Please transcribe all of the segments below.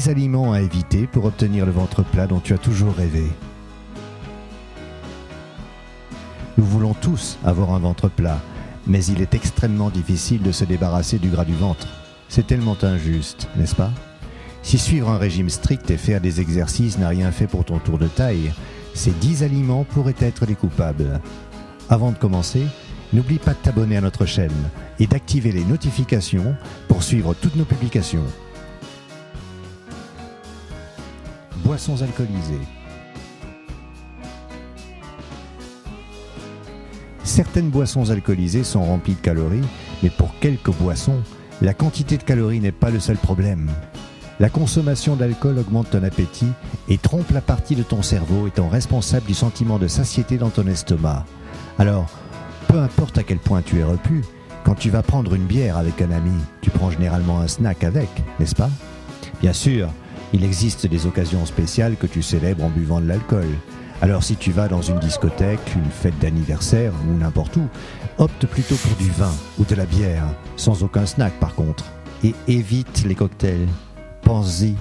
10 aliments à éviter pour obtenir le ventre plat dont tu as toujours rêvé. Nous voulons tous avoir un ventre plat, mais il est extrêmement difficile de se débarrasser du gras du ventre. C'est tellement injuste, n'est-ce pas? Si suivre un régime strict et faire des exercices n'a rien fait pour ton tour de taille, ces 10 aliments pourraient être les coupables. Avant de commencer, n'oublie pas de t'abonner à notre chaîne et d'activer les notifications pour suivre toutes nos publications. Boissons alcoolisées. Certaines boissons alcoolisées sont remplies de calories, mais pour quelques boissons, la quantité de calories n'est pas le seul problème. La consommation d'alcool augmente ton appétit et trompe la partie de ton cerveau étant responsable du sentiment de satiété dans ton estomac. Alors, peu importe à quel point tu es repu, quand tu vas prendre une bière avec un ami, tu prends généralement un snack avec, n'est-ce pas? Bien sûr, il existe des occasions spéciales que tu célèbres en buvant de l'alcool. Alors si tu vas dans une discothèque, une fête d'anniversaire ou n'importe où, opte plutôt pour du vin ou de la bière, sans aucun snack par contre. Et évite les cocktails. Pense-y,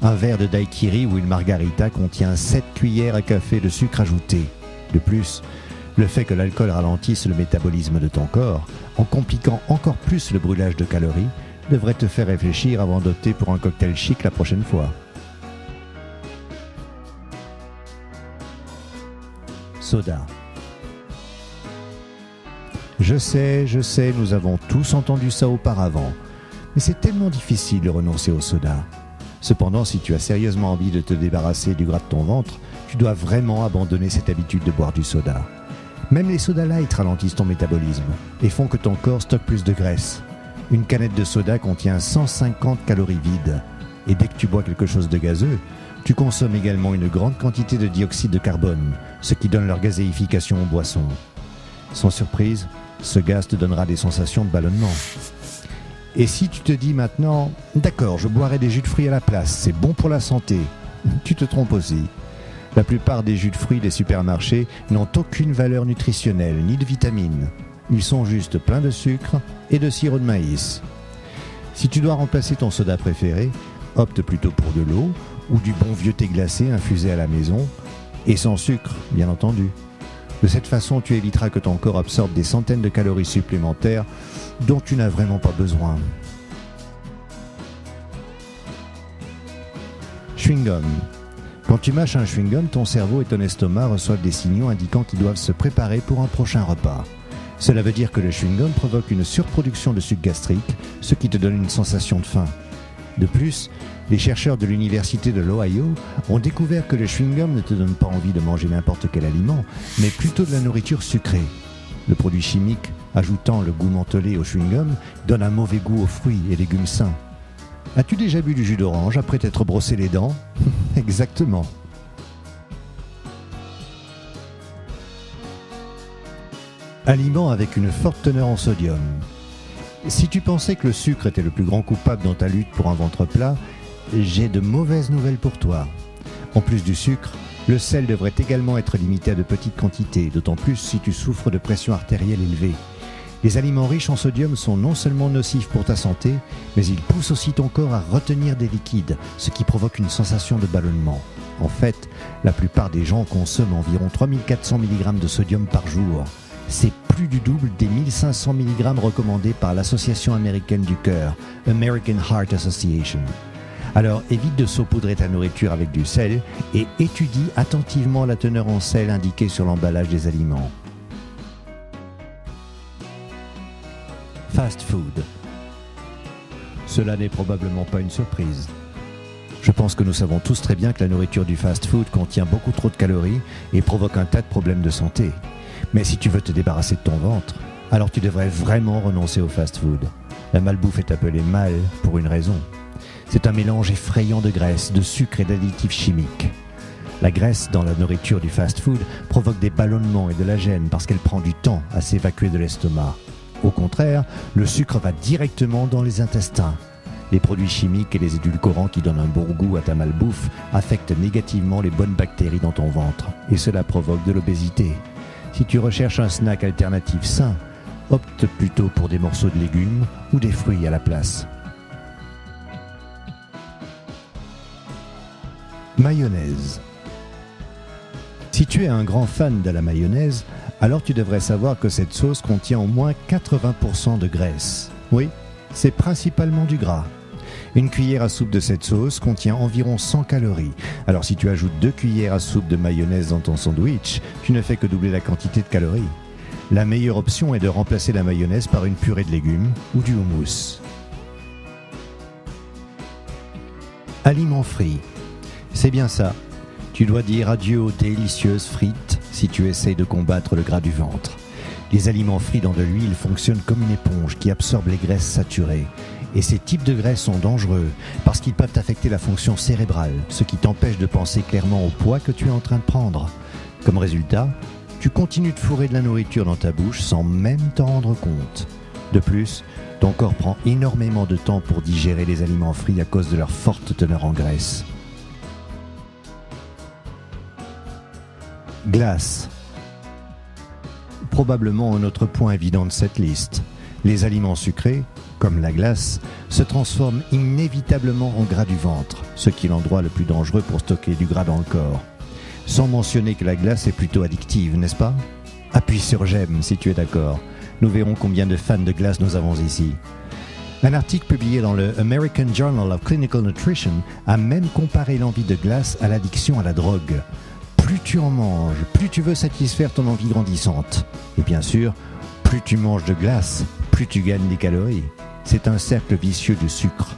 un verre de daiquiri ou une margarita contient 7 cuillères à café de sucre ajouté. De plus, le fait que l'alcool ralentisse le métabolisme de ton corps, en compliquant encore plus le brûlage de calories, devrait te faire réfléchir avant d'opter pour un cocktail chic la prochaine fois. Soda. Je sais, nous avons tous entendu ça auparavant, mais c'est tellement difficile de renoncer au soda. Cependant, si tu as sérieusement envie de te débarrasser du gras de ton ventre, tu dois vraiment abandonner cette habitude de boire du soda. Même les soda light ralentissent ton métabolisme et font que ton corps stocke plus de graisse. Une canette de soda contient 150 calories vides, et dès que tu bois quelque chose de gazeux, tu consommes également une grande quantité de dioxyde de carbone, ce qui donne leur gazéification aux boissons. Sans surprise, ce gaz te donnera des sensations de ballonnement. Et si tu te dis maintenant « D'accord, je boirai des jus de fruits à la place, c'est bon pour la santé », tu te trompes aussi. La plupart des jus de fruits des supermarchés n'ont aucune valeur nutritionnelle ni de vitamines. Ils sont juste pleins de sucre et de sirop de maïs. Si tu dois remplacer ton soda préféré, opte plutôt pour de l'eau ou du bon vieux thé glacé infusé à la maison, et sans sucre, bien entendu. De cette façon, tu éviteras que ton corps absorbe des centaines de calories supplémentaires dont tu n'as vraiment pas besoin. Chewing-gum. Quand tu mâches un chewing-gum, ton cerveau et ton estomac reçoivent des signaux indiquant qu'ils doivent se préparer pour un prochain repas. Cela veut dire que le chewing-gum provoque une surproduction de sucre gastrique, ce qui te donne une sensation de faim. De plus, les chercheurs de l'université de l'Ohio ont découvert que le chewing-gum ne te donne pas envie de manger n'importe quel aliment, mais plutôt de la nourriture sucrée. Le produit chimique, ajoutant le goût mentholé au chewing-gum, donne un mauvais goût aux fruits et légumes sains. As-tu déjà bu du jus d'orange après t'être brossé les dents? Exactement. Aliments avec une forte teneur en sodium. Si tu pensais que le sucre était le plus grand coupable dans ta lutte pour un ventre plat, j'ai de mauvaises nouvelles pour toi. En plus du sucre, le sel devrait également être limité à de petites quantités, d'autant plus si tu souffres de pression artérielle élevée. Les aliments riches en sodium sont non seulement nocifs pour ta santé, mais ils poussent aussi ton corps à retenir des liquides, ce qui provoque une sensation de ballonnement. En fait, la plupart des gens consomment environ 3400 mg de sodium par jour. C'est plus du double des 1500 mg recommandés par l'Association américaine du cœur, American Heart Association. Alors évite de saupoudrer ta nourriture avec du sel et étudie attentivement la teneur en sel indiquée sur l'emballage des aliments. Fast food. Cela n'est probablement pas une surprise. Je pense que nous savons tous très bien que la nourriture du fast food contient beaucoup trop de calories et provoque un tas de problèmes de santé. Mais si tu veux te débarrasser de ton ventre, alors tu devrais vraiment renoncer au fast-food. La malbouffe est appelée mal pour une raison. C'est un mélange effrayant de graisse, de sucre et d'additifs chimiques. La graisse dans la nourriture du fast-food provoque des ballonnements et de la gêne parce qu'elle prend du temps à s'évacuer de l'estomac. Au contraire, le sucre va directement dans les intestins. Les produits chimiques et les édulcorants qui donnent un bon goût à ta malbouffe affectent négativement les bonnes bactéries dans ton ventre et cela provoque de l'obésité. Si tu recherches un snack alternatif sain, opte plutôt pour des morceaux de légumes ou des fruits à la place. Mayonnaise. Si tu es un grand fan de la mayonnaise, alors tu devrais savoir que cette sauce contient au moins 80% de graisse. Oui, c'est principalement du gras. Une cuillère à soupe de cette sauce contient environ 100 calories. Alors si tu ajoutes 2 cuillères à soupe de mayonnaise dans ton sandwich, tu ne fais que doubler la quantité de calories. La meilleure option est de remplacer la mayonnaise par une purée de légumes ou du houmous. Aliments frits. C'est bien ça. Tu dois dire adieu aux délicieuses frites si tu essayes de combattre le gras du ventre. Les aliments frits dans de l'huile fonctionnent comme une éponge qui absorbe les graisses saturées. Et ces types de graisses sont dangereux parce qu'ils peuvent affecter la fonction cérébrale, ce qui t'empêche de penser clairement au poids que tu es en train de prendre. Comme résultat, tu continues de fourrer de la nourriture dans ta bouche sans même t'en rendre compte. De plus, ton corps prend énormément de temps pour digérer les aliments frits à cause de leur forte teneur en graisse. Glace. Probablement un autre point évident de cette liste. Les aliments sucrés, comme la glace, se transforment inévitablement en gras du ventre, ce qui est l'endroit le plus dangereux pour stocker du gras dans le corps. Sans mentionner que la glace est plutôt addictive, n'est-ce pas? Appuie sur j'aime si tu es d'accord. Nous verrons combien de fans de glace nous avons ici. Un article publié dans le American Journal of Clinical Nutrition a même comparé l'envie de glace à l'addiction à la drogue. Plus tu en manges, plus tu veux satisfaire ton envie grandissante. Et bien sûr, plus tu manges de glace, plus tu gagnes des calories. C'est un cercle vicieux de sucre.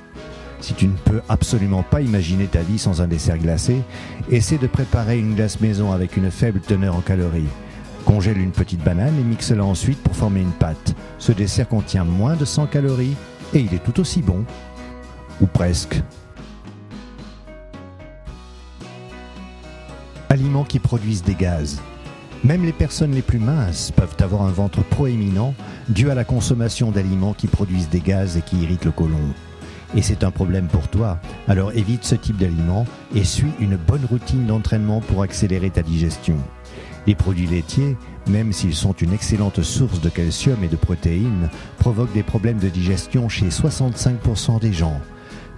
Si tu ne peux absolument pas imaginer ta vie sans un dessert glacé, essaie de préparer une glace maison avec une faible teneur en calories. Congèle une petite banane et mixe-la ensuite pour former une pâte. Ce dessert contient moins de 100 calories et il est tout aussi bon. Ou presque. Aliments qui produisent des gaz. Même les personnes les plus minces peuvent avoir un ventre proéminent dû à la consommation d'aliments qui produisent des gaz et qui irritent le côlon. Et c'est un problème pour toi, alors évite ce type d'aliments et suis une bonne routine d'entraînement pour accélérer ta digestion. Les produits laitiers, même s'ils sont une excellente source de calcium et de protéines, provoquent des problèmes de digestion chez 65% des gens.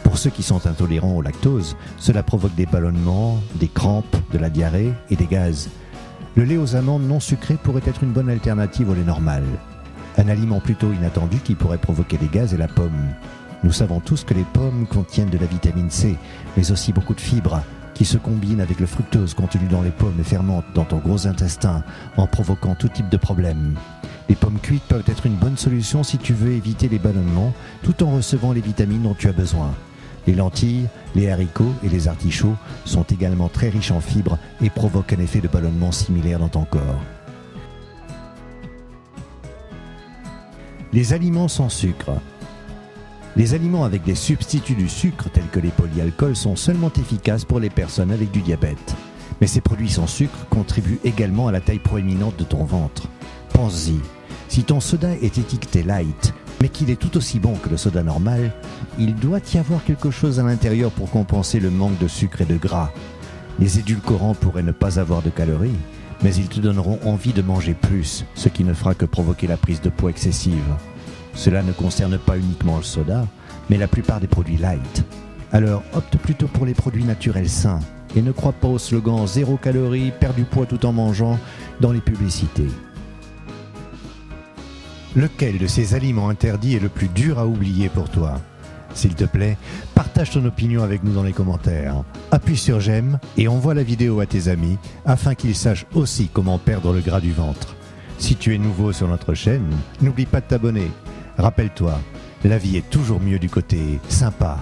Pour ceux qui sont intolérants au lactose, cela provoque des ballonnements, des crampes, de la diarrhée et des gaz. Le lait aux amandes non sucré pourrait être une bonne alternative au lait normal. Un aliment plutôt inattendu qui pourrait provoquer des gaz est la pomme. Nous savons tous que les pommes contiennent de la vitamine C, mais aussi beaucoup de fibres, qui se combinent avec le fructose contenu dans les pommes et fermentent dans ton gros intestin, en provoquant tout type de problèmes. Les pommes cuites peuvent être une bonne solution si tu veux éviter les ballonnements, tout en recevant les vitamines dont tu as besoin. Les lentilles, les haricots et les artichauts sont également très riches en fibres et provoquent un effet de ballonnement similaire dans ton corps. Les aliments sans sucre. Les aliments avec des substituts du sucre tels que les polyalcools sont seulement efficaces pour les personnes avec du diabète. Mais ces produits sans sucre contribuent également à la taille proéminente de ton ventre. Pense-y, si ton soda est étiqueté light, mais qu'il est tout aussi bon que le soda normal, il doit y avoir quelque chose à l'intérieur pour compenser le manque de sucre et de gras. Les édulcorants pourraient ne pas avoir de calories, mais ils te donneront envie de manger plus, ce qui ne fera que provoquer la prise de poids excessive. Cela ne concerne pas uniquement le soda, mais la plupart des produits light. Alors opte plutôt pour les produits naturels sains et ne crois pas au slogan « zéro calorie, perds du poids tout en mangeant » dans les publicités. Lequel de ces aliments interdits est le plus dur à oublier pour toi? S'il te plaît, partage ton opinion avec nous dans les commentaires. Appuie sur j'aime et envoie la vidéo à tes amis afin qu'ils sachent aussi comment perdre le gras du ventre. Si tu es nouveau sur notre chaîne, n'oublie pas de t'abonner. Rappelle-toi, la vie est toujours mieux du côté sympa.